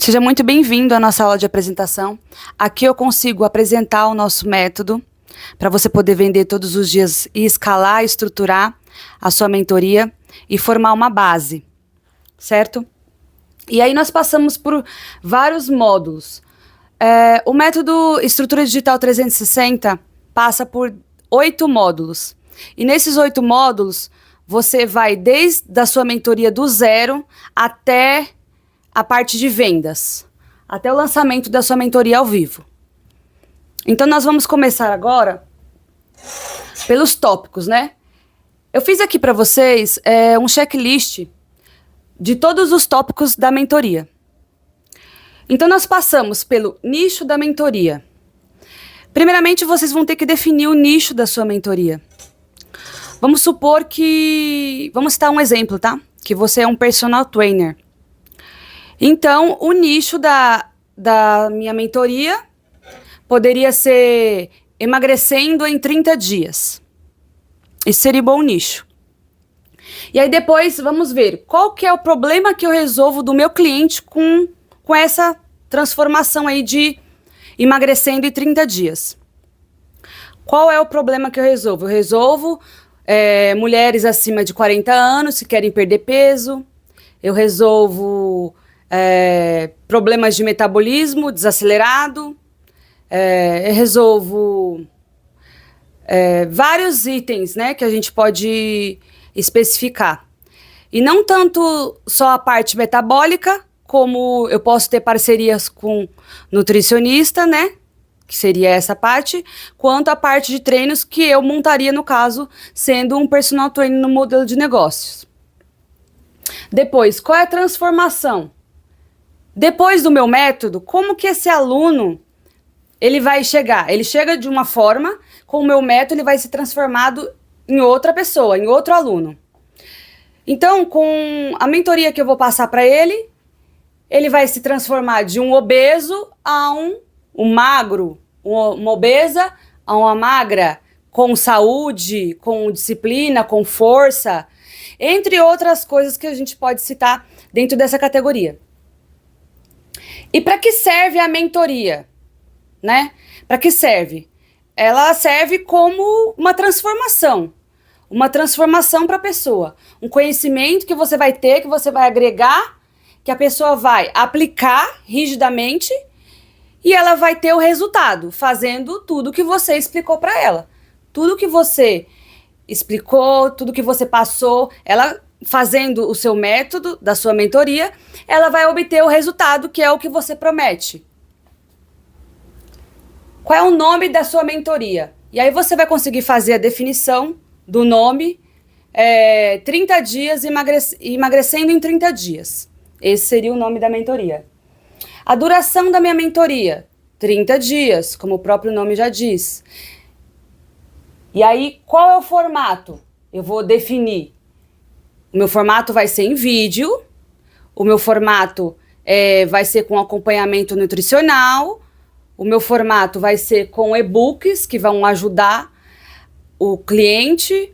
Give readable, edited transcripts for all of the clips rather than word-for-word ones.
Seja muito bem-vindo à nossa aula de apresentação. Aqui eu consigo apresentar o nosso método para você poder vender todos os dias e escalar, estruturar a sua mentoria e formar uma base, certo? E aí nós passamos por vários módulos. O método Estrutura Digital 360 passa por 8 módulos. E nesses 8 módulos, você vai desde a sua mentoria do zero até a parte de vendas, até o lançamento da sua mentoria ao vivo. Então, nós vamos começar agora pelos tópicos, né? Eu fiz aqui para vocês um checklist de todos os tópicos da mentoria. Então, nós passamos pelo nicho da mentoria. Primeiramente, vocês vão ter que definir o nicho da sua mentoria. Vamos supor que... Vamos citar um exemplo, tá? Que você é um personal trainer. Então, o nicho da minha mentoria poderia ser emagrecendo em 30 dias. Esse seria um bom nicho. E aí depois vamos ver qual que é o problema que eu resolvo do meu cliente com essa transformação aí de emagrecendo em 30 dias. Qual é o problema que eu resolvo? Eu resolvo mulheres acima de 40 anos que querem perder peso. Eu resolvo problemas de metabolismo desacelerado. Eu resolvo vários itens, né, que a gente pode especificar. E não tanto só a parte metabólica, como eu posso ter parcerias com nutricionista, né, que seria essa parte, quanto a parte de treinos que eu montaria, no caso, sendo um personal trainer no modelo de negócios. Depois, qual é a transformação? Depois do meu método, como que esse aluno ele vai chegar? Ele chega de uma forma, com o meu método ele vai ser transformado em outra pessoa, em outro aluno. Então, com a mentoria que eu vou passar para ele, ele vai se transformar de um obeso a um magro, uma obesa a uma magra, com saúde, com disciplina, com força, entre outras coisas que a gente pode citar dentro dessa categoria. E para que serve a mentoria? Né? Para que serve? Ela serve como uma transformação para a pessoa. Um conhecimento que você vai ter, que você vai agregar, que a pessoa vai aplicar rigidamente e ela vai ter o resultado, fazendo tudo que você explicou para ela. Tudo que você explicou, tudo que você passou, ela fazendo o seu método da sua mentoria, ela vai obter o resultado que é o que você promete. Qual é o nome da sua mentoria? E aí você vai conseguir fazer a definição do nome 30 dias emagrecendo em 30 dias. Esse seria o nome da mentoria. A duração da minha mentoria, 30 dias, como o próprio nome já diz. E aí, qual é o formato? Eu vou definir. O meu formato vai ser em vídeo, o meu formato vai ser com acompanhamento nutricional, o meu formato vai ser com e-books que vão ajudar o cliente,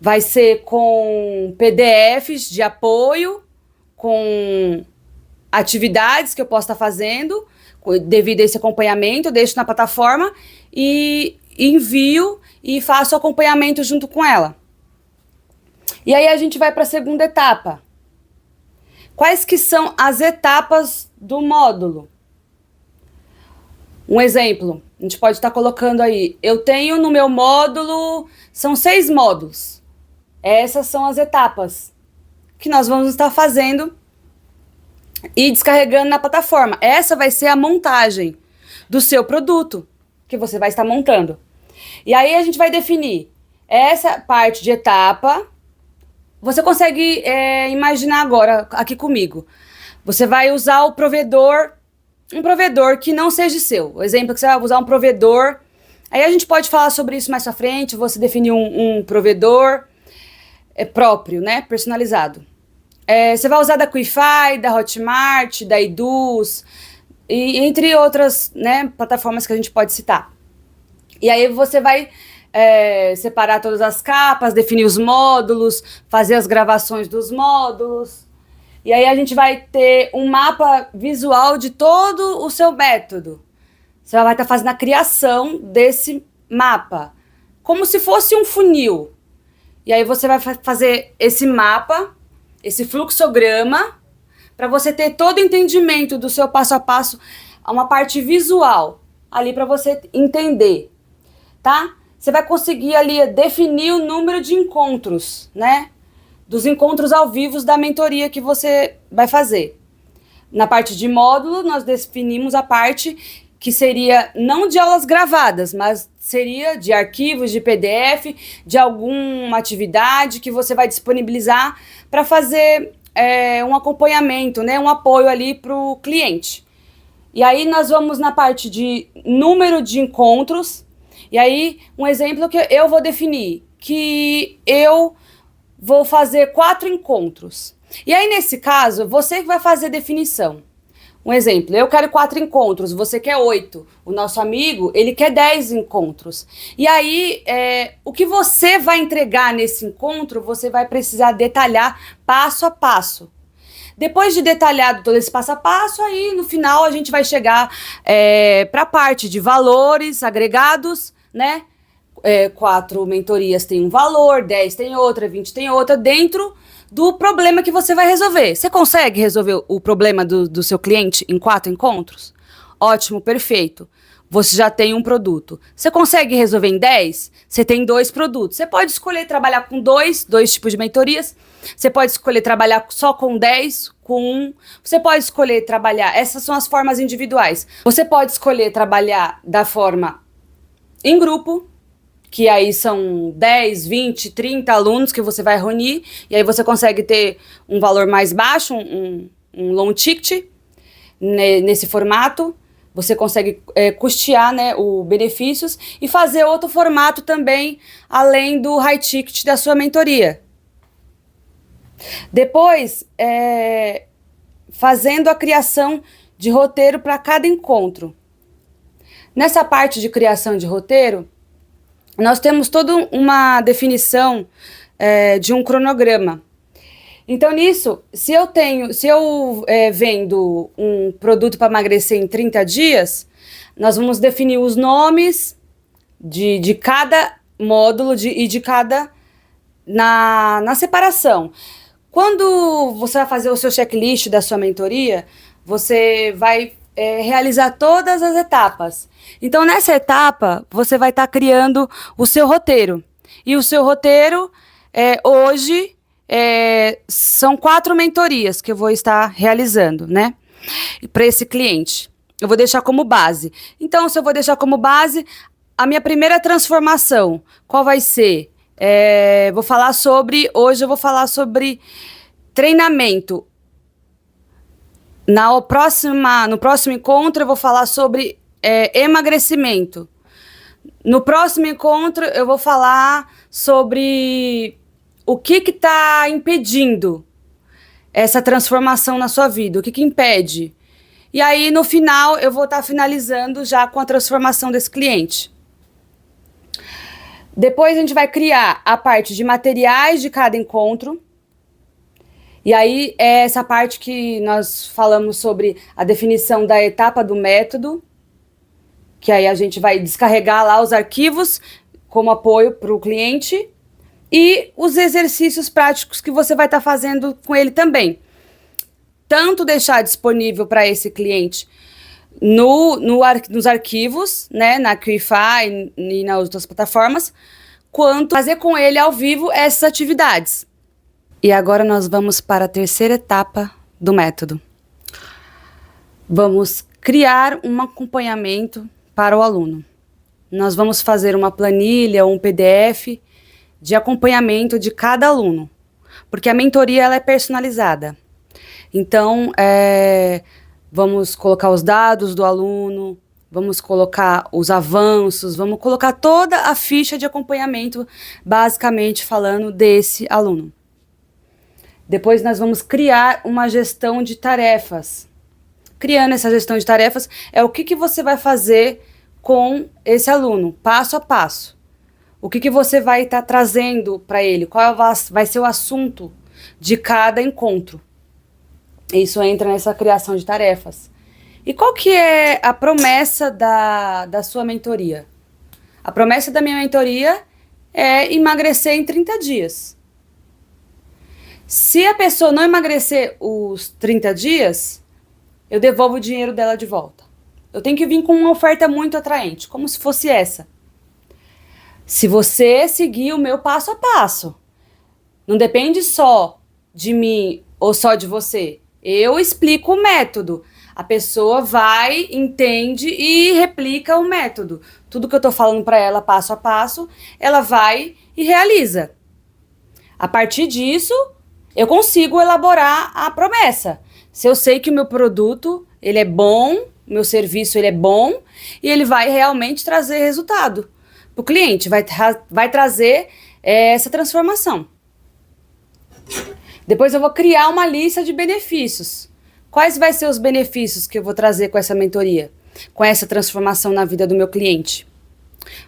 vai ser com PDFs de apoio, com atividades que eu posso estar fazendo, devido a esse acompanhamento, eu deixo na plataforma e envio e faço acompanhamento junto com ela. E aí a gente vai para a segunda etapa. Quais que são as etapas do módulo? Um exemplo, a gente pode estar colocando aí, eu tenho no meu módulo, são 6 módulos. Essas são as etapas que nós vamos estar fazendo e descarregando na plataforma. Essa vai ser a montagem do seu produto que você vai estar montando. E aí a gente vai definir essa parte de etapa. Você consegue imaginar agora aqui comigo. Você vai usar o provedor, um provedor que não seja seu. O exemplo é que você vai usar um provedor. Aí a gente pode falar sobre isso mais pra frente. Você definir um provedor próprio, né? Personalizado. Você vai usar da Quifi, da Hotmart, da Eduz, e entre outras, né, plataformas que a gente pode citar. E aí você vai separar todas as capas, definir os módulos, fazer as gravações dos módulos. E aí a gente vai ter um mapa visual de todo o seu método. Você vai estar fazendo a criação desse mapa, como se fosse um funil. E aí você vai fazer esse mapa, esse fluxograma, para você ter todo o entendimento do seu passo a passo, uma parte visual ali para você entender, tá? Você vai conseguir ali definir o número de encontros, né? Dos encontros ao vivo da mentoria que você vai fazer. Na parte de módulo, nós definimos a parte que seria não de aulas gravadas, mas seria de arquivos, de PDF, de alguma atividade que você vai disponibilizar para fazer um acompanhamento, né, um apoio ali para o cliente. E aí nós vamos na parte de número de encontros, e aí um exemplo que eu vou definir, que eu vou fazer 4 encontros. E aí nesse caso, você que vai fazer a definição. Um exemplo, eu quero 4 encontros, você quer 8. O nosso amigo, ele quer 10 encontros. E aí, o que você vai entregar nesse encontro, você vai precisar detalhar passo a passo. Depois de detalhado todo esse passo a passo, aí no final a gente vai chegar para a parte de valores agregados, né? 4 mentorias tem um valor, 10 tem outra, 20 tem outra, dentro do problema que você vai resolver. Você consegue resolver o problema do seu cliente em 4 encontros? Ótimo, perfeito. Você já tem um produto. Você consegue resolver em 10? Você tem 2 produtos. Você pode escolher trabalhar com dois tipos de mentorias. Você pode escolher trabalhar só com 10, com 1. Você pode escolher trabalhar... Essas são as formas individuais. Você pode escolher trabalhar da forma em grupo, que aí são 10, 20, 30 alunos que você vai reunir, e aí você consegue ter um valor mais baixo, um long ticket, nesse formato. Você consegue custear, né, os benefícios e fazer outro formato também, além do high ticket da sua mentoria. Depois, fazendo a criação de roteiro para cada encontro. Nessa parte de criação de roteiro, nós temos toda uma definição de um cronograma. Então, nisso, se eu vendo um produto para emagrecer em 30 dias, nós vamos definir os nomes de cada módulo e de cada na separação. Quando você vai fazer o seu checklist da sua mentoria, você vai realizar todas as etapas. Então, nessa etapa, você vai estar criando o seu roteiro. E o seu roteiro, hoje, são 4 mentorias que eu vou estar realizando, né? Para esse cliente. Eu vou deixar como base. Então, se eu vou deixar como base, a minha primeira transformação, qual vai ser? Hoje eu vou falar sobre treinamento. No próximo encontro, eu vou falar sobre emagrecimento. No próximo encontro, eu vou falar sobre o que está impedindo essa transformação na sua vida, o que impede. E aí, no final, eu vou estar finalizando já com a transformação desse cliente. Depois, a gente vai criar a parte de materiais de cada encontro. E aí, é essa parte que nós falamos sobre a definição da etapa do método, que aí a gente vai descarregar lá os arquivos como apoio para o cliente e os exercícios práticos que você vai estar fazendo com ele também. Tanto deixar disponível para esse cliente nos arquivos, né, na Qlify e nas outras plataformas, quanto fazer com ele ao vivo essas atividades. E agora nós vamos para a terceira etapa do método. Vamos criar um acompanhamento para o aluno. Nós vamos fazer uma planilha ou um PDF de acompanhamento de cada aluno, porque a mentoria ela é personalizada. Então, vamos colocar os dados do aluno, vamos colocar os avanços, vamos colocar toda a ficha de acompanhamento, basicamente falando desse aluno. Depois nós vamos criar uma gestão de tarefas. Criando essa gestão de tarefas é o que você vai fazer com esse aluno, passo a passo. O que você vai estar trazendo para ele, qual vai ser o assunto de cada encontro. Isso entra nessa criação de tarefas. E qual que é a promessa da sua mentoria? A promessa da minha mentoria é emagrecer em 30 dias. Se a pessoa não emagrecer os 30 dias, eu devolvo o dinheiro dela de volta. Eu tenho que vir com uma oferta muito atraente, como se fosse essa. Se você seguir o meu passo a passo, não depende só de mim ou só de você. Eu explico o método. A pessoa vai, entende e replica o método. Tudo que eu tô falando para ela passo a passo, ela vai e realiza. A partir disso, eu consigo elaborar a promessa. Se eu sei que o meu produto, ele é bom, meu serviço ele é bom e ele vai realmente trazer resultado para o cliente, vai trazer essa transformação. Depois eu vou criar uma lista de benefícios. Quais vai ser os benefícios que eu vou trazer com essa mentoria? Com essa transformação na vida do meu cliente?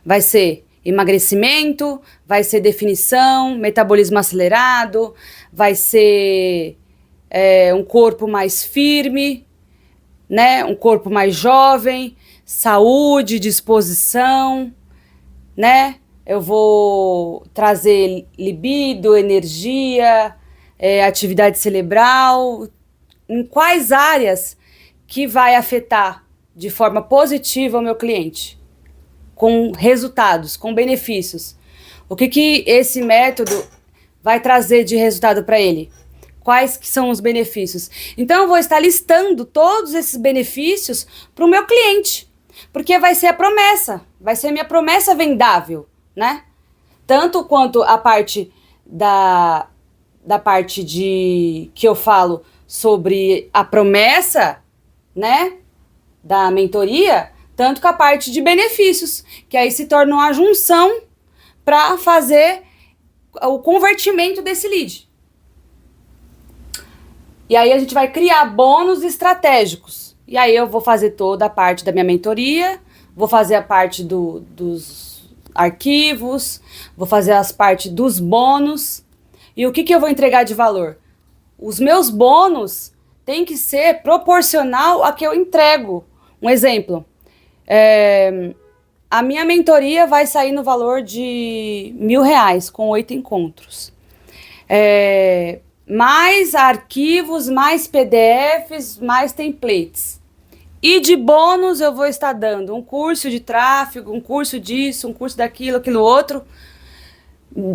Vai ser emagrecimento, vai ser definição, metabolismo acelerado, vai ser um corpo mais firme, né? Um corpo mais jovem, saúde, disposição, né? Eu vou trazer libido, energia, atividade cerebral. Em quais áreas que vai afetar de forma positiva o meu cliente? Com resultados, com benefícios. O que esse método vai trazer de resultado para ele? Quais que são os benefícios? Então eu vou estar listando todos esses benefícios para o meu cliente, porque vai ser a promessa, vai ser a minha promessa vendável, né? Tanto quanto a parte da parte de que eu falo sobre a promessa, né, da mentoria, tanto com a parte de benefícios, que aí se torna uma junção para fazer o convertimento desse lead. E aí a gente vai criar bônus estratégicos. E aí eu vou fazer toda a parte da minha mentoria, vou fazer a parte dos arquivos, vou fazer as partes dos bônus. E o que eu vou entregar de valor? Os meus bônus têm que ser proporcional a que eu entrego. Um exemplo, a minha mentoria vai sair no valor de R$1.000, com 8 encontros. Mais arquivos, mais PDFs, mais templates. E de bônus eu vou estar dando um curso de tráfego, um curso disso, um curso daquilo, aquilo outro.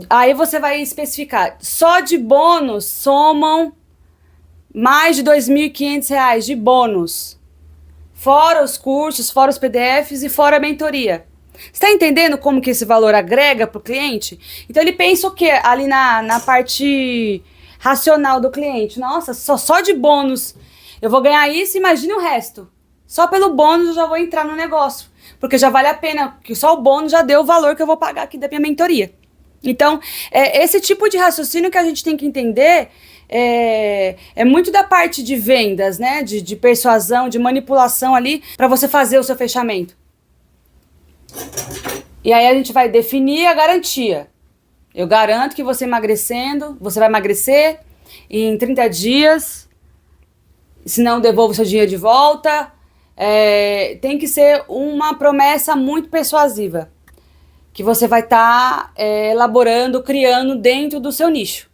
Aí você vai especificar. Só de bônus somam mais de R$2.500 de bônus. Fora os cursos, fora os PDFs e fora a mentoria. Você está entendendo como que esse valor agrega para o cliente? Então ele pensa o quê? Ali na parte racional do cliente. Nossa, só de bônus eu vou ganhar isso, imagine o resto. Só pelo bônus eu já vou entrar no negócio. Porque já vale a pena, porque só o bônus já deu o valor que eu vou pagar aqui da minha mentoria. Então, esse tipo de raciocínio que a gente tem que entender é muito da parte de vendas, né? De persuasão, de manipulação ali, para você fazer o seu fechamento. E aí a gente vai definir a garantia. Eu garanto que você emagrecendo, você vai emagrecer em 30 dias, senão eu devolvo seu dinheiro de volta. Tem que ser uma promessa muito persuasiva, que você vai estar elaborando, criando dentro do seu nicho.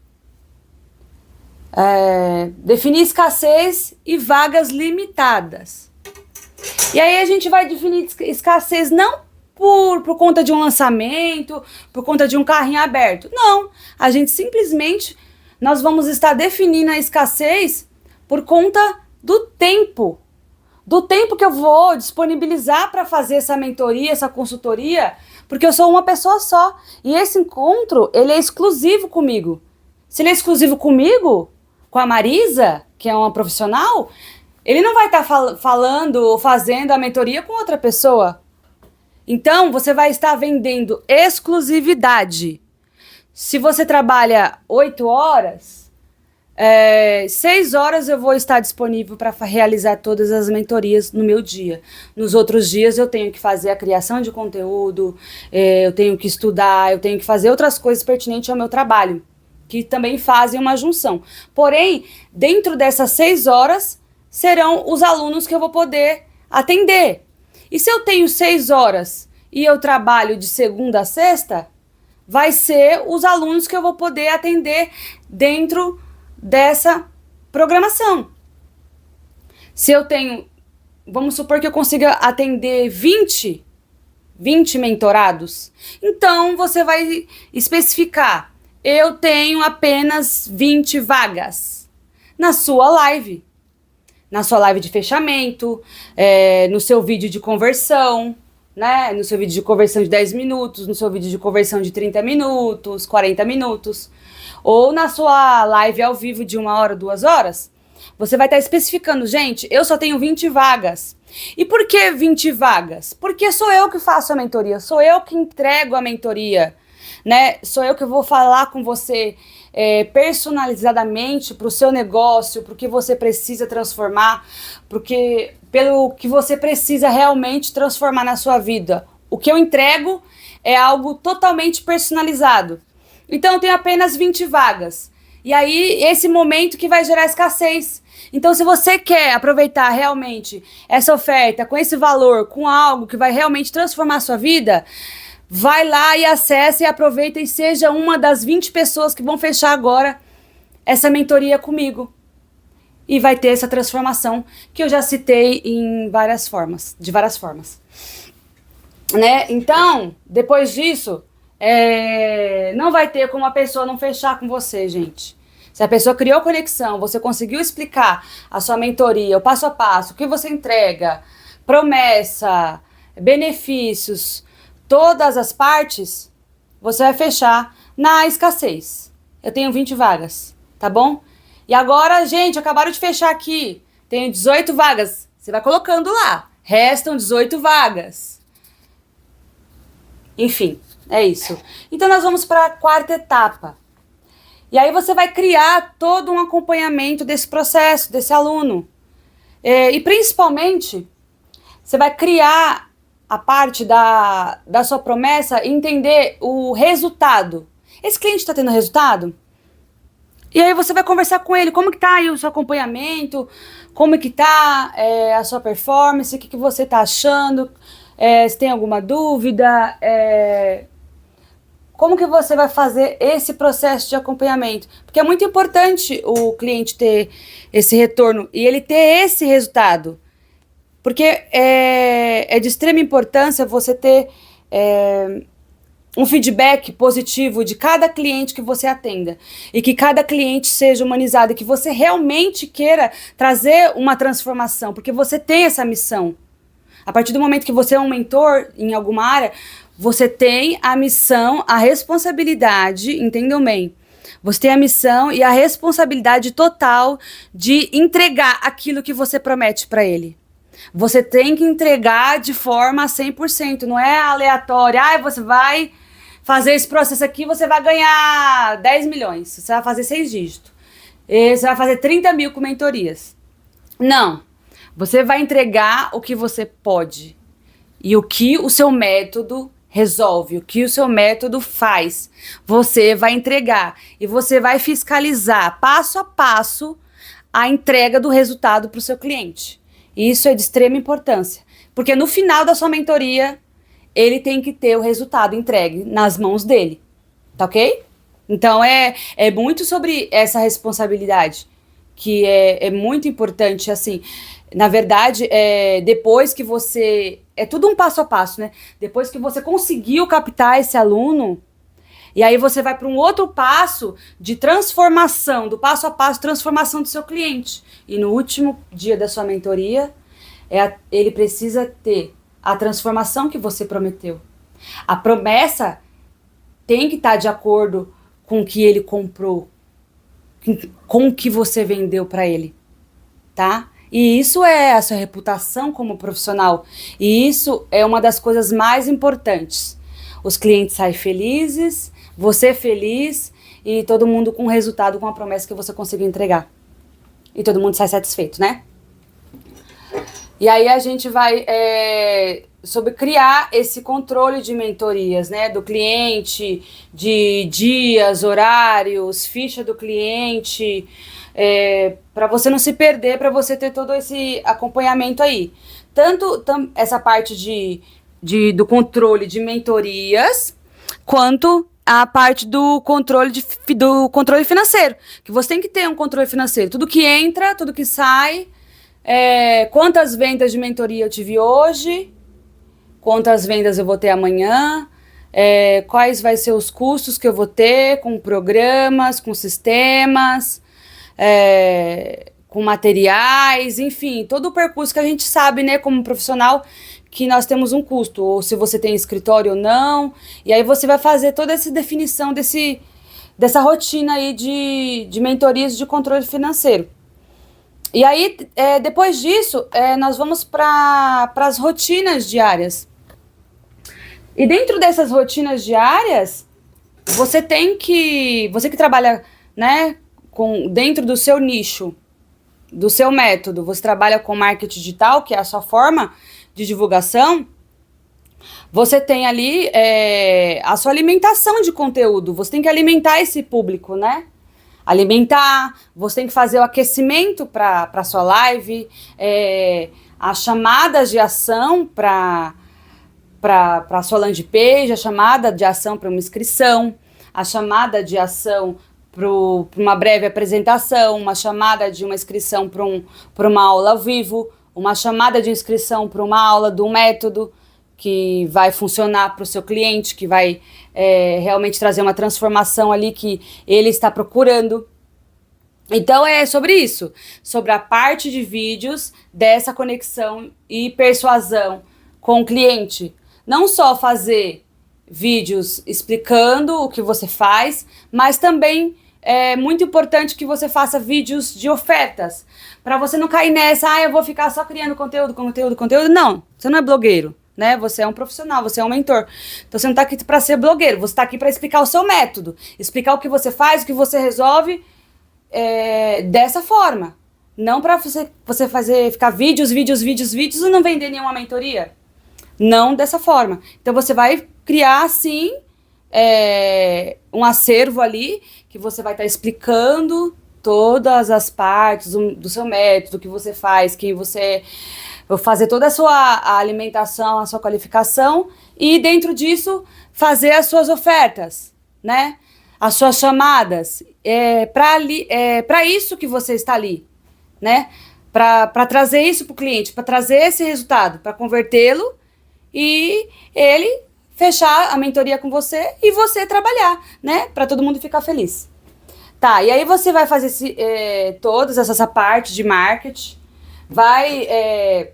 Definir escassez e vagas limitadas. E aí a gente vai definir escassez não por conta de um lançamento, por conta de um carrinho aberto. Não, a gente simplesmente, nós vamos estar definindo a escassez por conta do tempo que eu vou disponibilizar para fazer essa mentoria, essa consultoria, porque eu sou uma pessoa só. E esse encontro, ele é exclusivo comigo. Se ele é exclusivo comigo, com a Marisa, que é uma profissional, ele não vai estar falando ou fazendo a mentoria com outra pessoa. Então, você vai estar vendendo exclusividade. Se você trabalha 8 horas, 6 horas eu vou estar disponível para realizar todas as mentorias no meu dia. Nos outros dias eu tenho que fazer a criação de conteúdo, eu tenho que estudar, eu tenho que fazer outras coisas pertinentes ao meu trabalho. que também fazem uma junção. Porém, dentro dessas 6 horas, serão os alunos que eu vou poder atender. E se eu tenho 6 horas e eu trabalho de segunda a sexta, vai ser os alunos que eu vou poder atender dentro dessa programação. Se eu tenho, vamos supor que eu consiga atender 20 mentorados, então você vai especificar: eu tenho apenas 20 vagas na sua live. Na sua live de fechamento, no seu vídeo de conversão, né? No seu vídeo de conversão de 10 minutos, no seu vídeo de conversão de 30 minutos, 40 minutos, ou na sua live ao vivo de 1 hora, 2 horas, você vai estar especificando: gente, eu só tenho 20 vagas. E por que 20 vagas? Porque sou eu que faço a mentoria, sou eu que entrego a mentoria, né? Sou eu que vou falar com você personalizadamente para o seu negócio, para o que você precisa transformar, pelo que você precisa realmente transformar na sua vida. O que eu entrego é algo totalmente personalizado. Então eu tenho apenas 20 vagas. E aí esse momento que vai gerar escassez. Então, se você quer aproveitar realmente essa oferta com esse valor, com algo que vai realmente transformar a sua vida, vai lá e acesse e aproveita e seja uma das 20 pessoas que vão fechar agora essa mentoria comigo. E vai ter essa transformação que eu já citei de várias formas. Né? Então, depois disso, não vai ter como a pessoa não fechar com você, gente. Se a pessoa criou conexão, você conseguiu explicar a sua mentoria, o passo a passo, o que você entrega, promessa, benefícios, todas as partes, você vai fechar na escassez. Eu tenho 20 vagas, tá bom? E agora, gente, acabaram de fechar aqui. Tenho 18 vagas. Você vai colocando lá. Restam 18 vagas. Enfim, é isso. Então, nós vamos para a quarta etapa. E aí você vai criar todo um acompanhamento desse processo, desse aluno. E principalmente, você vai criar a parte da sua promessa e entender o resultado. Esse cliente está tendo resultado? E aí você vai conversar com ele, como que tá aí o seu acompanhamento, como que tá a sua performance, o que você tá achando, se tem alguma dúvida, como que você vai fazer esse processo de acompanhamento? Porque é muito importante o cliente ter esse retorno e ele ter esse resultado. Porque é de extrema importância você ter um feedback positivo de cada cliente que você atenda. E que cada cliente seja humanizado. E que você realmente queira trazer uma transformação. Porque você tem essa missão. A partir do momento que você é um mentor em alguma área, você tem a missão, a responsabilidade, entendam bem, você tem a missão e a responsabilidade total de entregar aquilo que você promete para ele. Você tem que entregar de forma 100%, não é aleatório. Você vai fazer esse processo aqui, você vai ganhar 10 milhões, você vai fazer 6 dígitos, você vai fazer 30 mil com mentorias. Não, você vai entregar o que você pode e o que o seu método resolve, o que o seu método faz. Você vai entregar e você vai fiscalizar passo a passo a entrega do resultado para o seu cliente. Isso é de extrema importância, porque no final da sua mentoria, ele tem que ter o resultado entregue nas mãos dele, tá ok? Então é muito sobre essa responsabilidade, que é muito importante, assim. Na verdade, depois que você... É tudo um passo a passo, né? Depois que você conseguiu captar esse aluno, e aí você vai para um outro passo de transformação, do passo a passo, transformação do seu cliente. E no último dia da sua mentoria, ele precisa ter a transformação que você prometeu. A promessa tem que estar de acordo com o que ele comprou, com o que você vendeu para ele, tá? E isso é a sua reputação como profissional. E isso é uma das coisas mais importantes. Os clientes saem felizes, você feliz e todo mundo com resultado, com a promessa que você conseguiu entregar. E todo mundo sai satisfeito, né? E aí a gente vai sobre criar esse controle de mentorias, né, do cliente, de dias, horários, ficha do cliente, para você não se perder, para você ter todo esse acompanhamento aí. Tanto essa parte do controle de mentorias, quanto a parte do controle financeiro, que você tem que ter um controle financeiro, tudo que entra, tudo que sai, quantas vendas de mentoria eu tive hoje, quantas vendas eu vou ter amanhã, quais vai ser os custos que eu vou ter com programas, com sistemas, com materiais, enfim, todo o percurso que a gente sabe, né, como profissional, que nós temos um custo, ou se você tem escritório ou não, e aí você vai fazer toda essa definição dessa rotina aí de mentorias de controle financeiro. E aí, depois disso, nós vamos para as rotinas diárias. E dentro dessas rotinas diárias, você que trabalha, né, dentro do seu nicho, do seu método, você trabalha com marketing digital, que é a sua forma de divulgação, você tem ali a sua alimentação de conteúdo, você tem que alimentar esse público, né? Alimentar, você tem que fazer o aquecimento para a sua live, as chamadas de ação para a sua landing page, a chamada de ação para uma inscrição, a chamada de ação para uma breve apresentação, uma chamada de uma inscrição para uma aula ao vivo, uma chamada de inscrição para uma aula do método que vai funcionar para o seu cliente, que vai realmente trazer uma transformação ali que ele está procurando. Então é sobre isso, sobre a parte de vídeos dessa conexão e persuasão com o cliente. Não só fazer vídeos explicando o que você faz, mas também é muito importante que você faça vídeos de ofertas, para você não cair nessa, eu vou ficar só criando conteúdo. Não, você não é blogueiro, né? Você é um profissional, você é um mentor. Então você não está aqui para ser blogueiro, você está aqui para explicar o seu método, explicar o que você faz, o que você resolve dessa forma. Não para você ficar vídeos e não vender nenhuma mentoria. Não dessa forma. Então você vai criar, sim, um acervo ali, que você vai estar explicando todas as partes do seu método, o que você faz, quem você fazer toda a alimentação, a sua qualificação, e dentro disso fazer as suas ofertas, né? As suas chamadas. Para isso que você está ali, né? Para trazer isso para o cliente, para trazer esse resultado, para convertê-lo e ele fechar a mentoria com você e você trabalhar, né? Para todo mundo ficar feliz. Tá, e aí você vai fazer todas essa parte de marketing, vai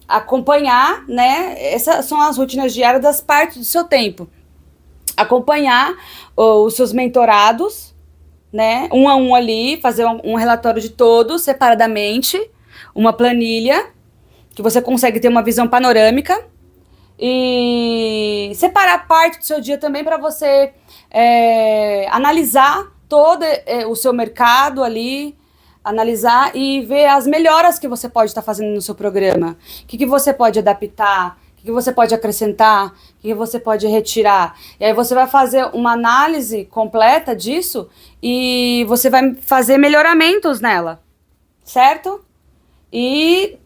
acompanhar, né? Essas são as rotinas diárias das partes do seu tempo. Acompanhar os seus mentorados, né? Um a um ali, fazer um relatório de todos separadamente, uma planilha, que você consegue ter uma visão panorâmica. E separar parte do seu dia também para você analisar todo o seu mercado ali, analisar e ver as melhoras que você pode estar fazendo no seu programa. O que você pode adaptar, o que você pode acrescentar, o que você pode retirar. E aí você vai fazer uma análise completa disso e você vai fazer melhoramentos nela, certo? E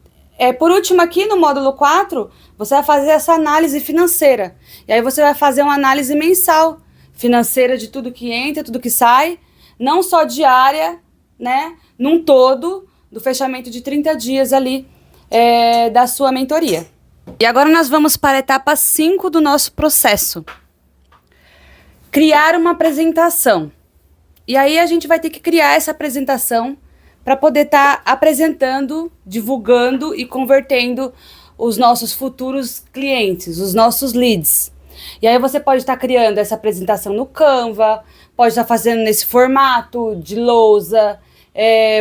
por último aqui no módulo 4, você vai fazer essa análise financeira. E aí você vai fazer uma análise mensal financeira de tudo que entra, tudo que sai, não só diária, né, num todo, do fechamento de 30 dias ali da sua mentoria. E agora nós vamos para a etapa 5 do nosso processo. Criar uma apresentação. E aí a gente vai ter que criar essa apresentação para poder estar apresentando, divulgando e convertendo os nossos futuros clientes, os nossos leads. E aí você pode estar criando essa apresentação no Canva, pode estar fazendo nesse formato de lousa,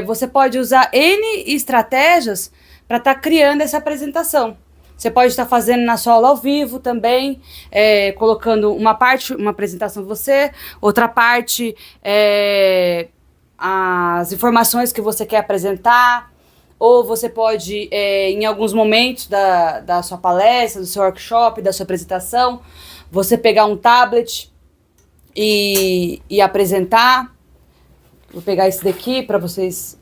você pode usar N estratégias para estar criando essa apresentação. Você pode estar fazendo na sua aula ao vivo também, colocando uma parte, uma apresentação de você, outra parte, as informações que você quer apresentar, ou você pode, em alguns momentos da sua palestra, do seu workshop, da sua apresentação, você pegar um tablet e apresentar. Vou pegar esse daqui para vocês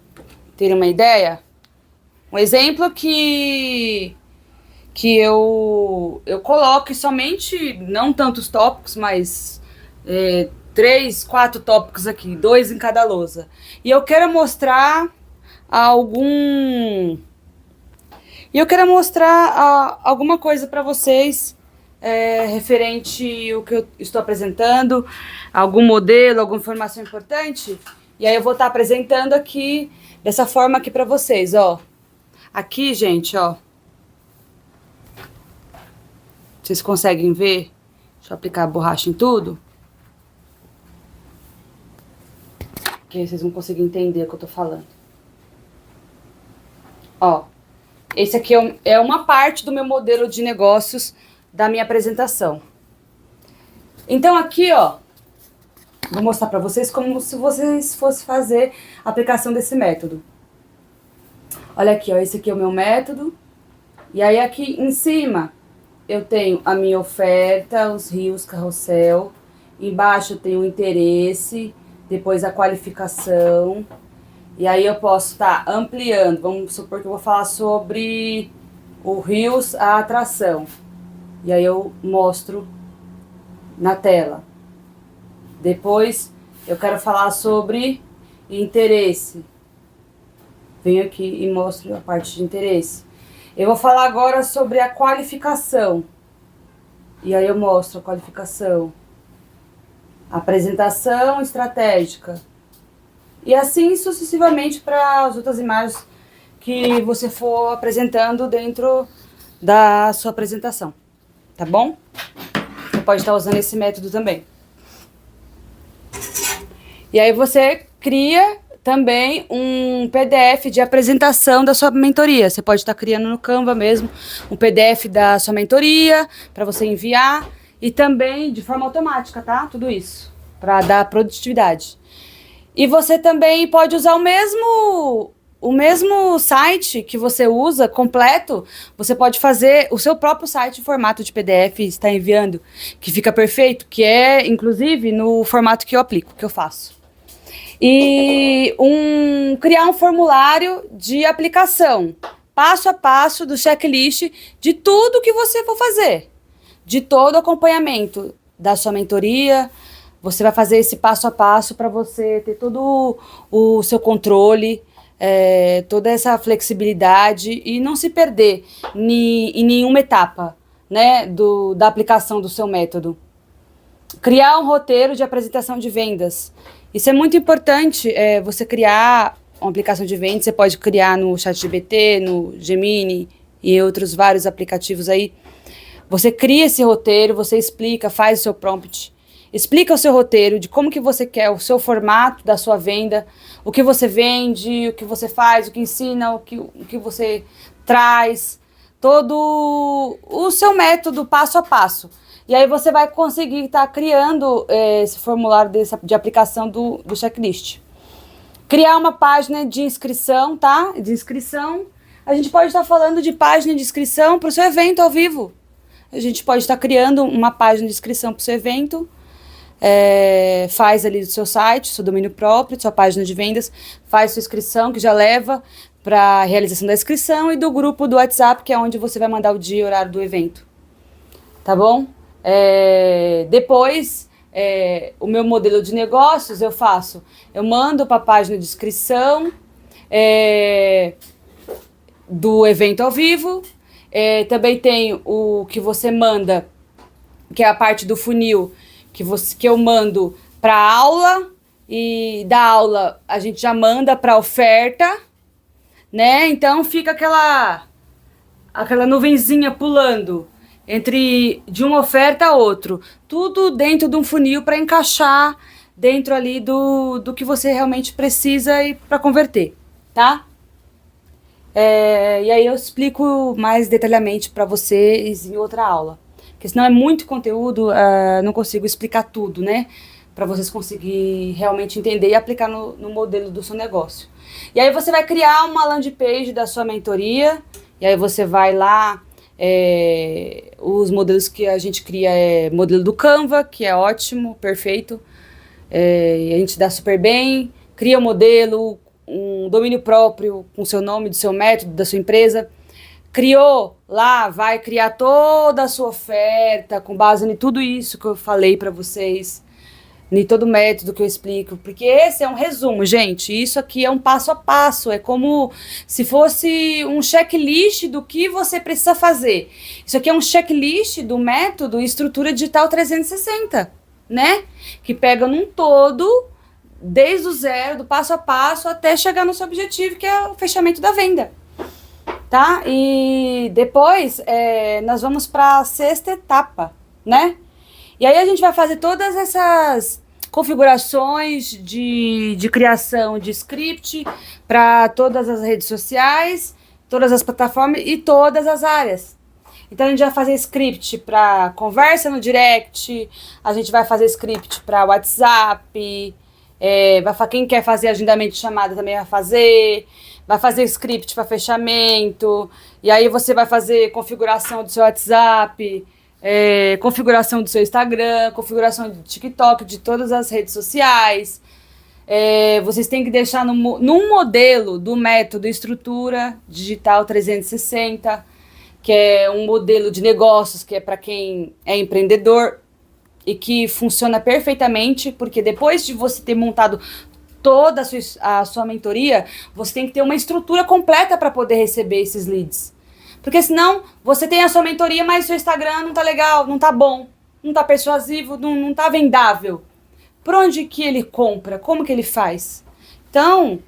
terem uma ideia. Um exemplo que eu coloque somente, não tantos tópicos, mas 3, 4 tópicos aqui, 2 em cada lousa. E eu quero mostrar alguma coisa para vocês referente ao que eu estou apresentando, algum modelo, alguma informação importante. E aí eu vou estar apresentando aqui dessa forma aqui para vocês, ó. Aqui, gente, ó. Vocês conseguem ver? Deixa eu aplicar a borracha em tudo. Que aí vocês vão conseguir entender o que eu tô falando. Ó, esse aqui é uma parte do meu modelo de negócios da minha apresentação. Então aqui, ó, vou mostrar para vocês como se vocês fossem fazer a aplicação desse método. Olha aqui, ó, esse aqui é o meu método. E aí aqui em cima eu tenho a minha oferta, os rios, carrossel. Embaixo eu tenho o interesse, depois a qualificação. E aí eu posso estar ampliando. Vamos supor que eu vou falar sobre o rios, a atração. E aí eu mostro na tela. Depois eu quero falar sobre interesse. Venho aqui e mostro a parte de interesse. Eu vou falar agora sobre a qualificação. E aí eu mostro a qualificação. Apresentação estratégica. E assim sucessivamente para as outras imagens que você for apresentando dentro da sua apresentação. Tá bom? Você pode estar usando esse método também. E aí você cria também um PDF de apresentação da sua mentoria. Você pode estar criando no Canva mesmo um PDF da sua mentoria para você enviar e também de forma automática, tá? Tudo isso para dar produtividade. E você também pode usar o mesmo site que você usa completo. Você pode fazer o seu próprio site em formato de PDF e estar enviando, que fica perfeito, que é inclusive no formato que eu aplico, que eu faço. E criar um formulário de aplicação, passo a passo do checklist de tudo que você for fazer, de todo o acompanhamento da sua mentoria. Você vai fazer esse passo a passo para você ter todo o seu controle, toda essa flexibilidade e não se perder em nenhuma etapa, né, da aplicação do seu método. Criar um roteiro de apresentação de vendas. Isso é muito importante, você criar uma aplicação de vendas. Você pode criar no ChatGPT, no Gemini e outros vários aplicativos aí. Você cria esse roteiro, você explica, faz o seu prompt, explica o seu roteiro de como que você quer, o seu formato da sua venda, o que você vende, o que você faz, o que ensina, o que você traz, todo o seu método passo a passo. E aí você vai conseguir estar criando esse formulário de aplicação do checklist. Criar uma página de inscrição, tá? De inscrição. A gente pode estar falando de página de inscrição para o seu evento ao vivo. A gente pode estar criando uma página de inscrição para o seu evento. Faz ali do seu site, seu domínio próprio, sua página de vendas, faz sua inscrição, que já leva para a realização da inscrição, e do grupo do WhatsApp, que é onde você vai mandar o dia e o horário do evento. Tá bom? Depois, o meu modelo de negócios eu mando para a página de inscrição do evento ao vivo. Também tem o que você manda, que é a parte do funil, que eu mando para aula, e da aula a gente já manda para oferta, né? Então fica aquela nuvenzinha pulando de uma oferta a outra, tudo dentro de um funil para encaixar dentro ali do que você realmente precisa e para converter, tá? E aí eu explico mais detalhadamente para vocês em outra aula, porque senão é muito conteúdo, não consigo explicar tudo, né? Para vocês conseguirem realmente entender e aplicar no modelo do seu negócio. E aí você vai criar uma landing page da sua mentoria, e aí você vai lá, os modelos que a gente cria é modelo do Canva, que é ótimo, perfeito, e a gente dá super bem, cria um modelo, um domínio próprio com seu nome, do seu método, da sua empresa. Criou lá, vai criar toda a sua oferta com base em tudo isso que eu falei para vocês, em todo o método que eu explico, porque esse é um resumo, gente. Isso aqui é um passo a passo, é como se fosse um checklist do que você precisa fazer. Isso aqui é um checklist do método Estrutura Digital 360, né? Que pega num todo, desde o zero, do passo a passo, até chegar no seu objetivo, que é o fechamento da venda. Tá? E depois nós vamos para a sexta etapa, né? E aí a gente vai fazer todas essas configurações de criação de script para todas as redes sociais, todas as plataformas e todas as áreas. Então a gente vai fazer script para conversa no direct, a gente vai fazer script para WhatsApp, quem quer fazer agendamento de chamada também vai fazer script para fechamento, e aí você vai fazer configuração do seu WhatsApp, configuração do seu Instagram, configuração do TikTok, de todas as redes sociais. Vocês têm que deixar num modelo do método Estrutura Digital 360, que é um modelo de negócios que é para quem é empreendedor e que funciona perfeitamente, porque depois de você ter montado toda a sua mentoria, você tem que ter uma estrutura completa para poder receber esses leads. Porque senão você tem a sua mentoria, mas seu Instagram não tá legal, não tá bom, não tá persuasivo, não tá vendável. Por onde que ele compra? Como que ele faz? Então,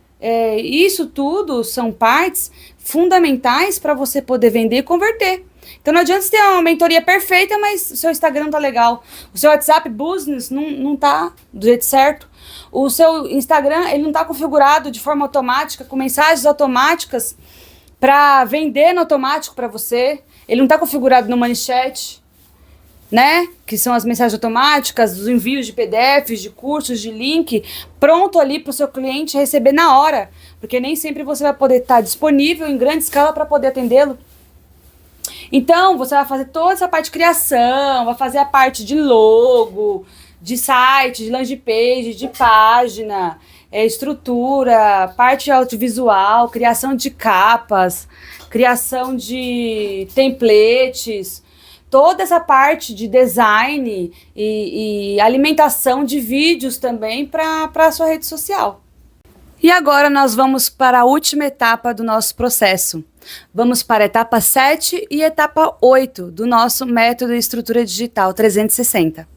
isso tudo são partes fundamentais para você poder vender e converter. Então não adianta você ter uma mentoria perfeita, mas o seu Instagram não tá legal. O seu WhatsApp Business não tá do jeito certo. O seu Instagram ele não tá configurado de forma automática, com mensagens automáticas para vender no automático para você. Ele não tá configurado no ManyChat, né? Que são as mensagens automáticas, os envios de PDFs, de cursos, de link, pronto ali para o seu cliente receber na hora. Porque nem sempre você vai poder estar disponível em grande escala para poder atendê-lo. Então, você vai fazer toda essa parte de criação, vai fazer a parte de logo, de site, de landing page, de página, estrutura, parte audiovisual, criação de capas, criação de templates, toda essa parte de design e alimentação de vídeos também para a sua rede social. E agora nós vamos para a última etapa do nosso processo. Vamos para a etapa 7 e etapa 8 do nosso método Estrutura Digital 360.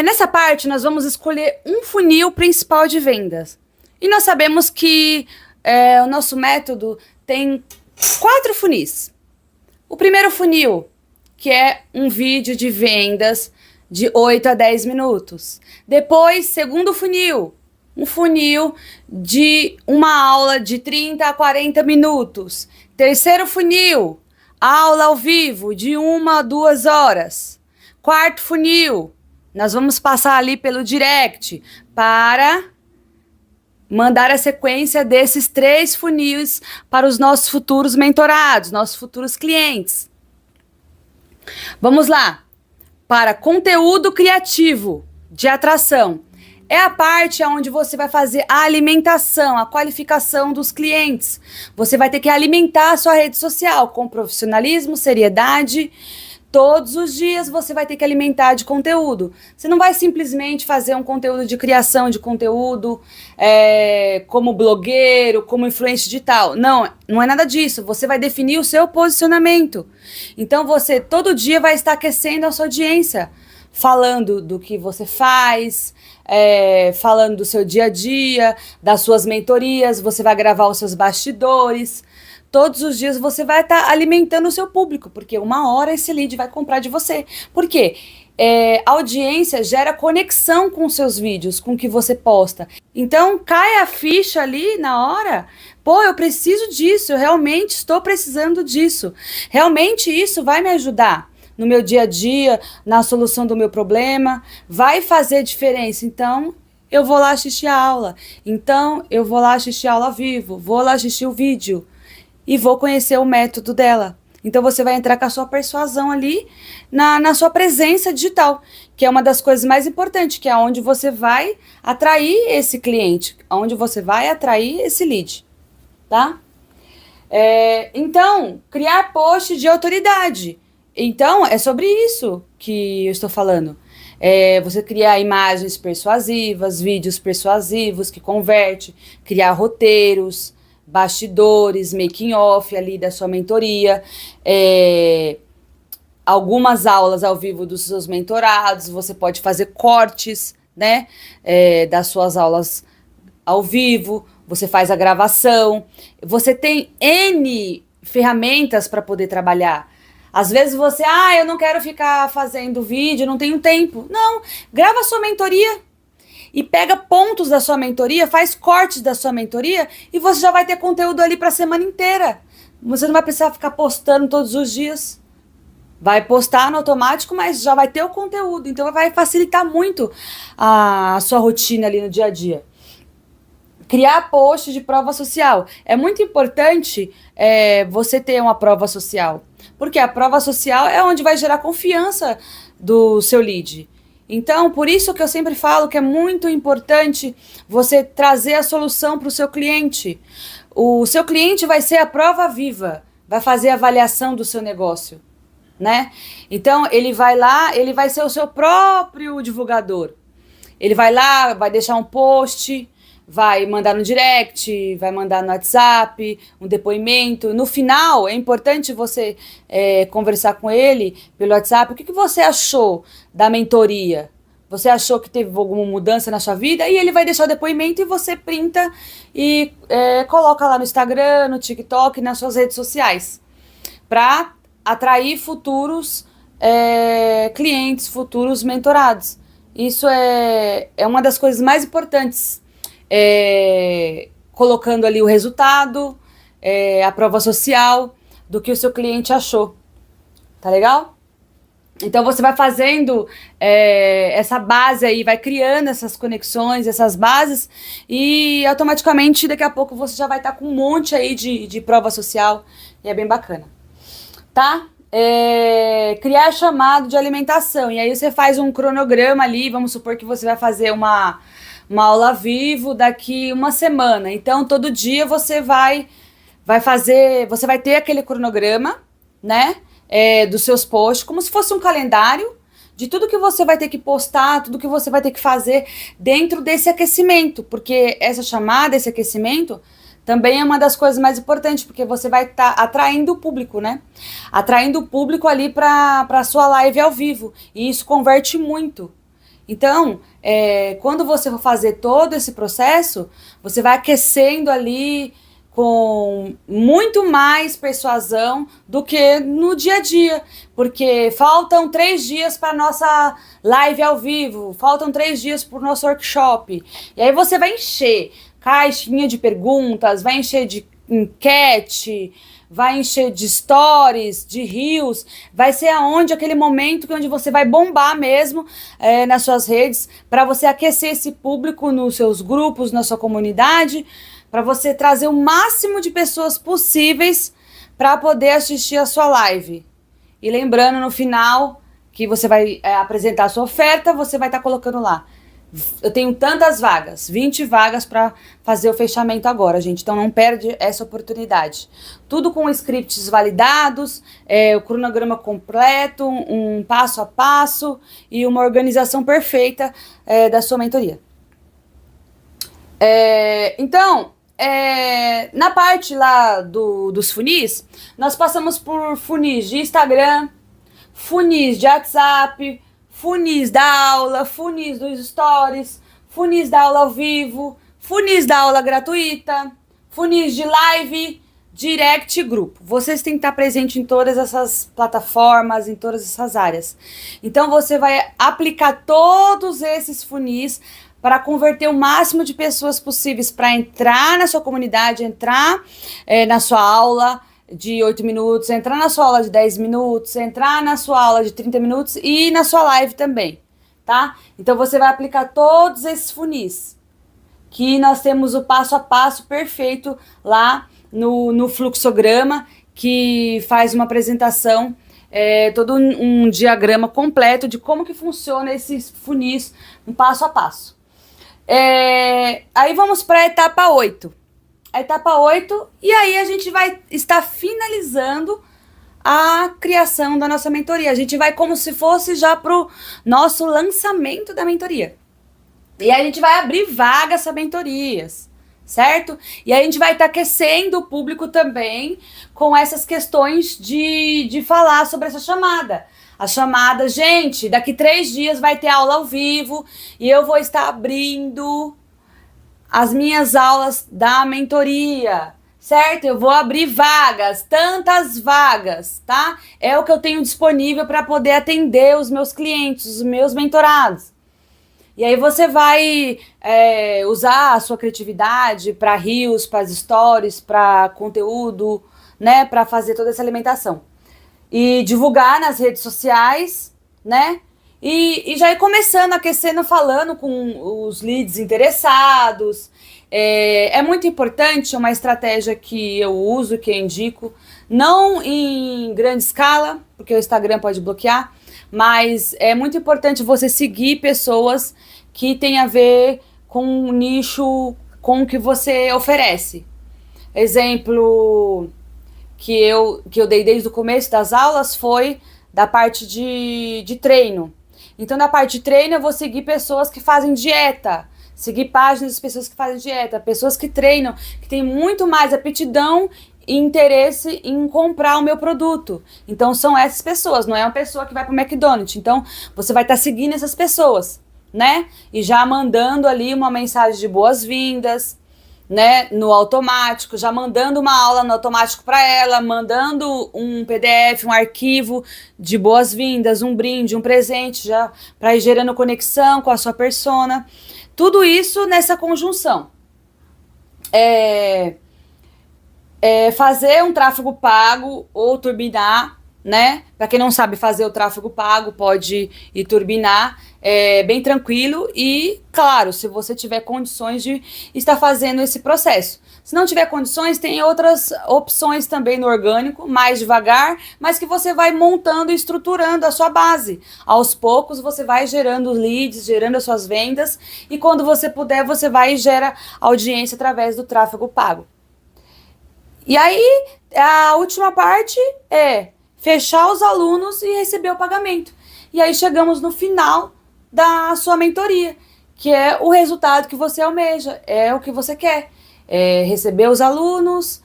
Nessa parte nós vamos escolher um funil principal de vendas. E nós sabemos que o nosso método tem 4 funis. O primeiro funil, que é um vídeo de vendas de 8 a 10 minutos. Depois, segundo funil, um funil de uma aula de 30 a 40 minutos. Terceiro funil, aula ao vivo de 1 a 2 horas. Quarto funil, nós vamos passar ali pelo direct para mandar a sequência desses 3 funis para os nossos futuros mentorados, nossos futuros clientes. Vamos lá. Para conteúdo criativo de atração. É a parte onde você vai fazer a alimentação, a qualificação dos clientes. Você vai ter que alimentar a sua rede social com profissionalismo, seriedade. Todos os dias você vai ter que alimentar de conteúdo. Você não vai simplesmente fazer um conteúdo de criação de conteúdo como blogueiro, como influencer digital. Não é nada disso. Você vai definir o seu posicionamento. Então você todo dia vai estar aquecendo a sua audiência, falando do que você faz, falando do seu dia a dia, das suas mentorias, você vai gravar os seus bastidores. Todos os dias você vai estar alimentando o seu público, porque uma hora esse lead vai comprar de você. Por quê? A audiência gera conexão com os seus vídeos, com o que você posta. Então, cai a ficha ali na hora. Pô, eu preciso disso, eu realmente estou precisando disso. Realmente isso vai me ajudar no meu dia a dia, na solução do meu problema, vai fazer diferença. Então, eu vou lá assistir a aula. Então, eu vou lá assistir a aula ao vivo, vou lá assistir o vídeo e vou conhecer o método dela. Então, você vai entrar com a sua persuasão ali na sua presença digital, que é uma das coisas mais importantes, que é onde você vai atrair esse cliente, onde você vai atrair esse lead, tá? Então, criar post de autoridade. Então, é sobre isso que eu estou falando. Você criar imagens persuasivas, vídeos persuasivos que converte, criar roteiros, bastidores, making off ali da sua mentoria, algumas aulas ao vivo dos seus mentorados, você pode fazer cortes, né, das suas aulas ao vivo, você faz a gravação, você tem N ferramentas para poder trabalhar. Às vezes você, eu não quero ficar fazendo vídeo, não tenho tempo. Não, grava a sua mentoria e pega pontos da sua mentoria, faz cortes da sua mentoria e você já vai ter conteúdo ali para a semana inteira. Você não vai precisar ficar postando todos os dias. Vai postar no automático, mas já vai ter o conteúdo. Então vai facilitar muito a sua rotina ali no dia a dia. Criar post de prova social. É muito importante você ter uma prova social. Porque a prova social é onde vai gerar confiança do seu lead. Então, por isso que eu sempre falo que é muito importante você trazer a solução para o seu cliente. O seu cliente vai ser a prova viva, vai fazer a avaliação do seu negócio, né? Então, ele vai lá, ele vai ser o seu próprio divulgador. Ele vai lá, vai deixar um post, vai mandar no direct, vai mandar no WhatsApp, um depoimento. No final, é importante você conversar com ele pelo WhatsApp. O que você achou da mentoria? Você achou que teve alguma mudança na sua vida? E ele vai deixar o depoimento e você printa e coloca lá no Instagram, no TikTok, nas suas redes sociais. Para atrair futuros clientes, futuros mentorados. Isso é uma das coisas mais importantes. Colocando ali o resultado, a prova social do que o seu cliente achou. Tá legal? Então você vai fazendo essa base aí, vai criando essas conexões, essas bases e automaticamente daqui a pouco você já vai estar com um monte aí de prova social e é bem bacana. Tá? Criar chamado de alimentação. E aí você faz um cronograma ali, vamos supor que você vai fazer uma aula ao vivo daqui uma semana. Então, todo dia você vai fazer, você vai ter aquele cronograma, né, dos seus posts, como se fosse um calendário de tudo que você vai ter que postar, tudo que você vai ter que fazer dentro desse aquecimento, porque essa chamada, esse aquecimento, também é uma das coisas mais importantes, porque você vai estar atraindo o público, né? Atraindo o público ali para a sua live ao vivo, e isso converte muito. Então, quando você for fazer todo esse processo, você vai aquecendo ali com muito mais persuasão do que no dia a dia, porque faltam 3 dias para nossa live ao vivo, faltam 3 dias para o nosso workshop, e aí você vai encher caixinha de perguntas, vai encher de enquete, vai encher de stories, de reels, vai ser aquele momento onde você vai bombar mesmo nas suas redes, para você aquecer esse público nos seus grupos, na sua comunidade, para você trazer o máximo de pessoas possíveis para poder assistir a sua live. E lembrando no final que você vai apresentar a sua oferta, você vai estar colocando lá: eu tenho tantas vagas, 20 vagas para fazer o fechamento agora, gente. Então não perde essa oportunidade. Tudo com scripts validados, o cronograma completo, um passo a passo e uma organização perfeita da sua mentoria. Então, na parte lá dos funis, nós passamos por funis de Instagram, funis de WhatsApp, funis da aula, funis dos stories, funis da aula ao vivo, funis da aula gratuita, funis de live, direct e grupo. Vocês têm que estar presente em todas essas plataformas, em todas essas áreas. Então você vai aplicar todos esses funis para converter o máximo de pessoas possíveis para entrar na sua comunidade, entrar na sua aula de 8 minutos, entrar na sua aula de 10 minutos, entrar na sua aula de 30 minutos e na sua live também, tá? Então você vai aplicar todos esses funis, que nós temos o passo a passo perfeito lá no fluxograma, que faz uma apresentação, todo um diagrama completo de como que funciona esses funis, um passo a passo. Aí vamos para a etapa 8. A etapa 8, e aí a gente vai estar finalizando a criação da nossa mentoria. A gente vai como se fosse já pro nosso lançamento da mentoria. E aí a gente vai abrir vagas para mentorias, certo? E aí a gente vai estar aquecendo o público também com essas questões de falar sobre essa chamada. A chamada, gente, daqui 3 dias vai ter aula ao vivo e eu vou estar abrindo as minhas aulas da mentoria, certo? Eu vou abrir vagas, tantas vagas, tá? É o que eu tenho disponível para poder atender os meus clientes, os meus mentorados. E aí você vai usar a sua criatividade para reels, para as stories, para conteúdo, né? Para fazer toda essa alimentação. E divulgar nas redes sociais, né? E já ir começando, aquecendo, falando com os leads interessados. É muito importante, uma estratégia que eu uso, que eu indico, não em grande escala, porque o Instagram pode bloquear, mas é muito importante você seguir pessoas que tem a ver com o nicho, com o que você oferece. Exemplo que eu dei desde o começo das aulas foi da parte de treino. Então, na parte de treino, eu vou seguir pessoas que fazem dieta, seguir páginas de pessoas que fazem dieta, pessoas que treinam, que têm muito mais aptidão e interesse em comprar o meu produto. Então, são essas pessoas, não é uma pessoa que vai para o McDonald's. Então, você vai estar seguindo essas pessoas, né? E já mandando ali uma mensagem de boas-vindas, né, no automático, já mandando uma aula no automático para ela, mandando um PDF, um arquivo de boas-vindas, um brinde, um presente, já para ir gerando conexão com a sua persona. Tudo isso nessa conjunção. Fazer um tráfego pago ou turbinar, né? Para quem não sabe fazer o tráfego pago, pode ir turbinar, bem tranquilo e, claro, se você tiver condições de estar fazendo esse processo. Se não tiver condições, tem outras opções também no orgânico, mais devagar, mas que você vai montando e estruturando a sua base. Aos poucos você vai gerando leads, gerando as suas vendas e quando você puder, você vai e gera audiência através do tráfego pago. E aí, a última parte é fechar os alunos e receber o pagamento. E aí chegamos no final da sua mentoria, que é o resultado que você almeja, é o que você quer. Receber os alunos,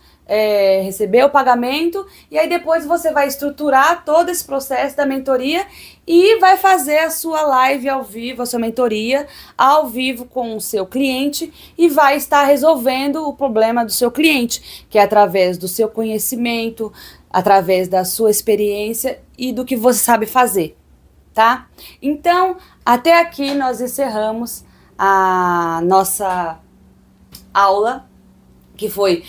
receber o pagamento, e aí depois você vai estruturar todo esse processo da mentoria e vai fazer a sua live ao vivo, a sua mentoria ao vivo com o seu cliente e vai estar resolvendo o problema do seu cliente, que é através do seu conhecimento, através da sua experiência e do que você sabe fazer, tá? Então, até aqui nós encerramos a nossa aula, que foi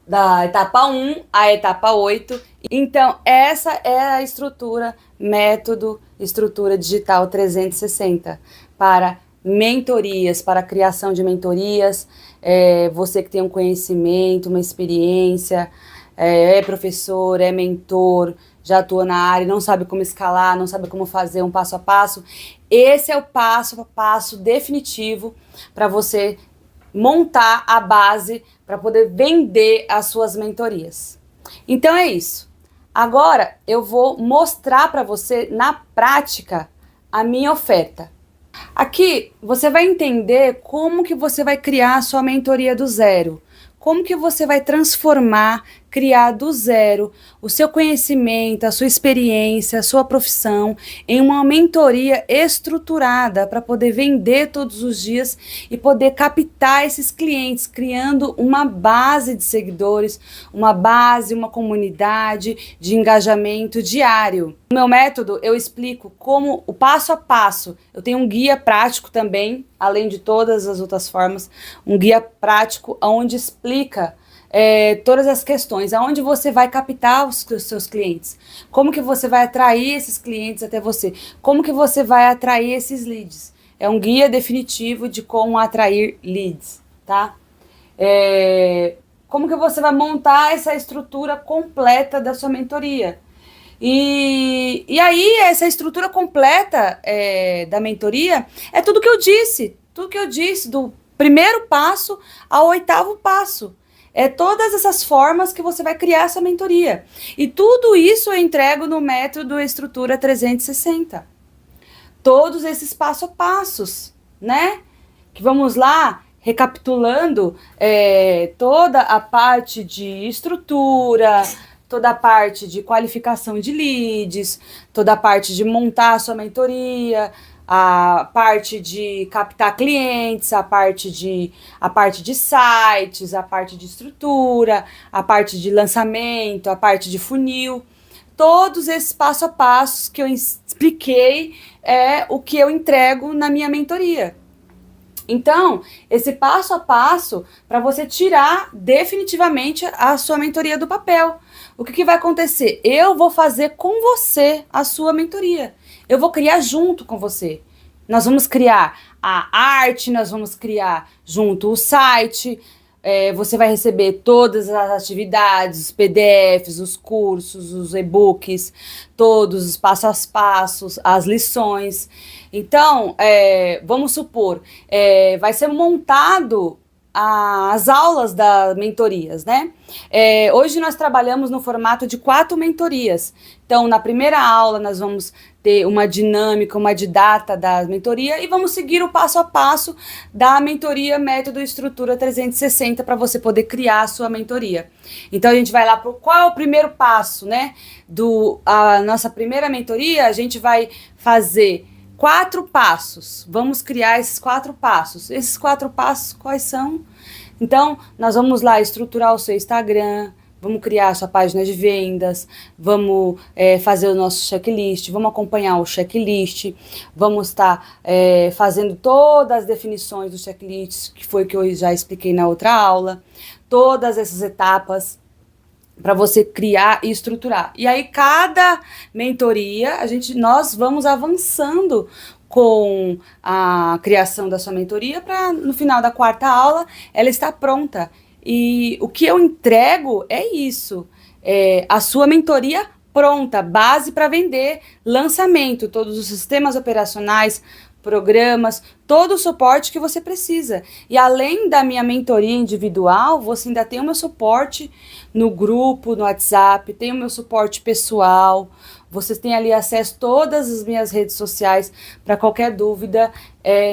da etapa 1 à etapa 8. Então, essa é a estrutura, método, estrutura digital 360 para mentorias, para a criação de mentorias. Você que tem um conhecimento, uma experiência, é professor, é mentor, já atua na área, não sabe como escalar, não sabe como fazer um passo a passo. Esse é o passo a passo definitivo para você montar a base para poder vender as suas mentorias. Então é isso. Agora eu vou mostrar para você na prática a minha oferta. Aqui você vai entender como que você vai criar a sua mentoria do zero. Como que você vai transformar, criar do zero o seu conhecimento, a sua experiência, a sua profissão em uma mentoria estruturada para poder vender todos os dias e poder captar esses clientes, criando uma base de seguidores, uma base, uma comunidade de engajamento diário. No meu método eu explico como o passo a passo, eu tenho um guia prático também, além de todas as outras formas, um guia prático onde explica todas as questões, aonde você vai captar os seus clientes, como que você vai atrair esses clientes até você, como que você vai atrair esses leads. É um guia definitivo de como atrair leads, tá? Como que você vai montar essa estrutura completa da sua mentoria. E aí, essa estrutura completa da mentoria é tudo que eu disse, do primeiro passo ao 8º passo. É todas essas formas que você vai criar essa mentoria. E tudo isso eu entrego no método Estrutura 360. Todos esses passo a passos, né? Que vamos lá, recapitulando toda a parte de estrutura, toda a parte de qualificação de leads, toda a parte de montar a sua mentoria, a parte de captar clientes, a parte de sites, a parte de estrutura, a parte de lançamento, a parte de funil. Todos esses passo a passos que eu expliquei é o que eu entrego na minha mentoria. Então, esse passo a passo para você tirar definitivamente a sua mentoria do papel. O que vai acontecer? Eu vou fazer com você a sua mentoria. Eu vou criar junto com você. Nós vamos criar a arte, nós vamos criar junto o site. Você vai receber todas as atividades, os PDFs, os cursos, os e-books, todos os passo a passos, as lições. Então, vamos supor, vai ser montado as aulas das mentorias, né? Hoje nós trabalhamos no formato de 4 mentorias. Então, na primeira aula nós vamos ter uma dinâmica, uma didata da mentoria e vamos seguir o passo a passo da mentoria Método Estrutura 360 para você poder criar a sua mentoria. Então, a gente vai lá para qual é o primeiro passo, né? A nossa primeira mentoria, a gente vai fazer 4 passos. Vamos criar esses 4 passos. Esses 4 passos, quais são? Então, nós vamos lá estruturar o seu Instagram, vamos criar a sua página de vendas, vamos fazer o nosso checklist, vamos acompanhar o checklist, vamos estar fazendo todas as definições do checklist, que foi o que eu já expliquei na outra aula, todas essas etapas para você criar e estruturar. E aí, cada mentoria, nós vamos avançando com a criação da sua mentoria para, no final da 4ª aula, ela estar pronta. E o que eu entrego é isso, a sua mentoria pronta, base para vender, lançamento, todos os sistemas operacionais, programas, todo o suporte que você precisa. E além da minha mentoria individual, você ainda tem o meu suporte no grupo, no WhatsApp, tem o meu suporte pessoal, vocês têm ali acesso a todas as minhas redes sociais para qualquer dúvida,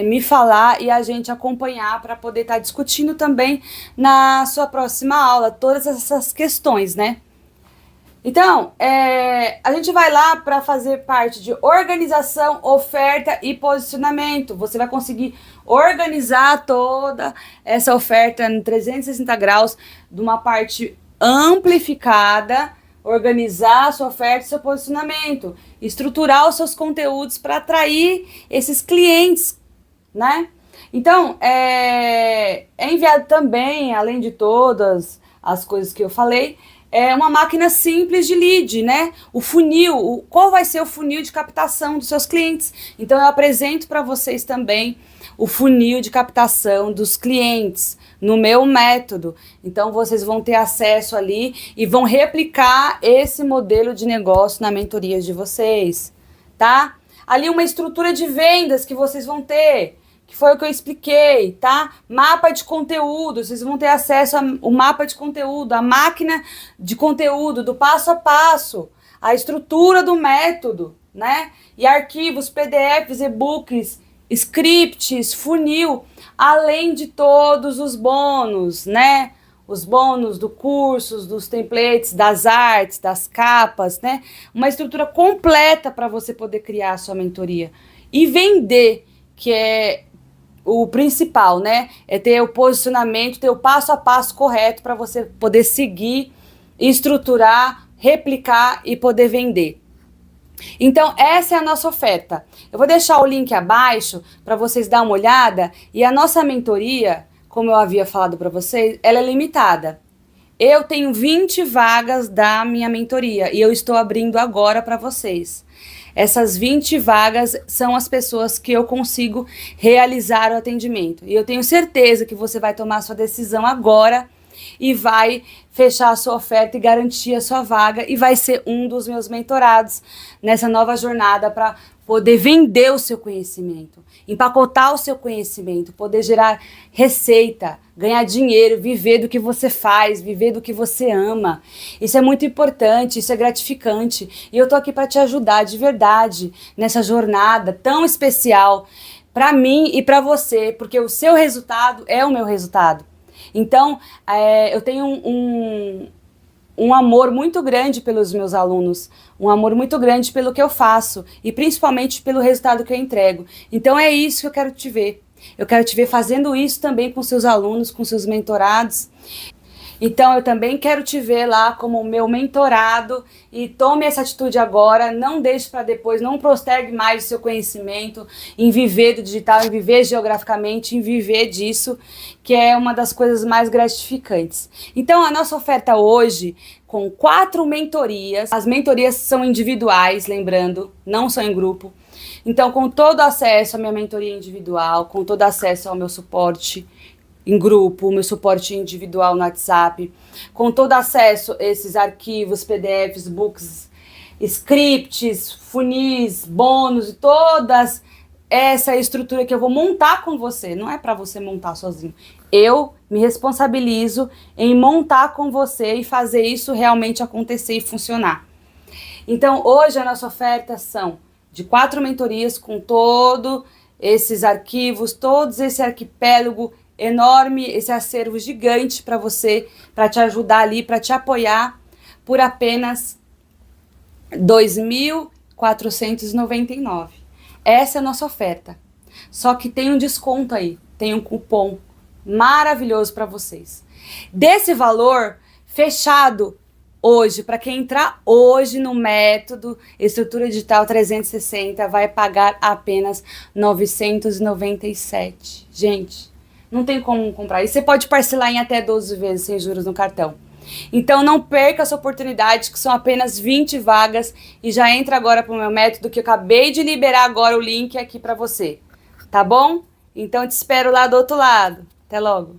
me falar e a gente acompanhar para poder estar discutindo também na sua próxima aula, todas essas questões, né? Então, a gente vai lá para fazer parte de organização, oferta e posicionamento. Você vai conseguir organizar toda essa oferta em 360 graus de uma parte amplificada, organizar a sua oferta e seu posicionamento, estruturar os seus conteúdos para atrair esses clientes, né? Então, é enviado também, além de todas as coisas que eu falei, uma máquina simples de lead, né? O funil, qual vai ser o funil de captação dos seus clientes. Então, eu apresento para vocês também o funil de captação dos clientes no meu método. Então, vocês vão ter acesso ali e vão replicar esse modelo de negócio na mentoria de vocês, tá? Ali uma estrutura de vendas que vocês vão ter, que foi o que eu expliquei, tá? Mapa de conteúdo, vocês vão ter acesso ao mapa de conteúdo, a máquina de conteúdo, do passo a passo, a estrutura do método, né? E arquivos, PDFs, e-books, scripts, funil, além de todos os bônus, né? Os bônus do cursos, dos templates, das artes, das capas, né? Uma estrutura completa para você poder criar a sua mentoria e vender, que é o principal, né? É ter o posicionamento, ter o passo a passo correto para você poder seguir, estruturar, replicar e poder vender. Então, essa é a nossa oferta. Eu vou deixar o link abaixo para vocês darem uma olhada. E a nossa mentoria, como eu havia falado para vocês, ela é limitada. Eu tenho 20 vagas da minha mentoria e eu estou abrindo agora para vocês. Essas 20 vagas são as pessoas que eu consigo realizar o atendimento. E eu tenho certeza que você vai tomar a sua decisão agora e vai fechar a sua oferta e garantir a sua vaga e vai ser um dos meus mentorados nessa nova jornada para poder vender o seu conhecimento, empacotar o seu conhecimento, poder gerar receita, ganhar dinheiro, viver do que você faz, viver do que você ama. Isso é muito importante, isso é gratificante. E eu tô aqui para te ajudar de verdade nessa jornada tão especial para mim e para você, porque o seu resultado é o meu resultado. Então, eu tenho um amor muito grande pelos meus alunos, um amor muito grande pelo que eu faço e principalmente pelo resultado que eu entrego. Então é isso que eu quero te ver. Eu quero te ver fazendo isso também com seus alunos, com seus mentorados. Então eu também quero te ver lá como meu mentorado e tome essa atitude agora, não deixe para depois, não postergue mais o seu conhecimento em viver do digital, em viver geograficamente, em viver disso, que é uma das coisas mais gratificantes. Então a nossa oferta hoje, com 4 mentorias, as mentorias são individuais, lembrando, não são em grupo. Então com todo acesso à minha mentoria individual, com todo acesso ao meu suporte em grupo, meu suporte individual no WhatsApp, com todo acesso a esses arquivos, PDFs, books, scripts, funis, bônus e todas essa estrutura que eu vou montar com você. Não é para você montar sozinho. Eu me responsabilizo em montar com você e fazer isso realmente acontecer e funcionar. Então, hoje a nossa oferta são de 4 mentorias com todos esses arquivos, todos esse arquipélago enorme, esse acervo gigante para você, para te ajudar ali, para te apoiar por apenas R$ 2.499. Essa é a nossa oferta. Só que tem um desconto aí, tem um cupom maravilhoso para vocês. Desse valor fechado hoje, para quem entrar hoje no método Estrutura Digital 360, vai pagar apenas R$ 997. Gente, não tem como comprar. E você pode parcelar em até 12 vezes sem juros no cartão. Então não perca essa oportunidade, que são apenas 20 vagas. E já entra agora para o meu método, que eu acabei de liberar agora o link aqui para você. Tá bom? Então te espero lá do outro lado. Até logo.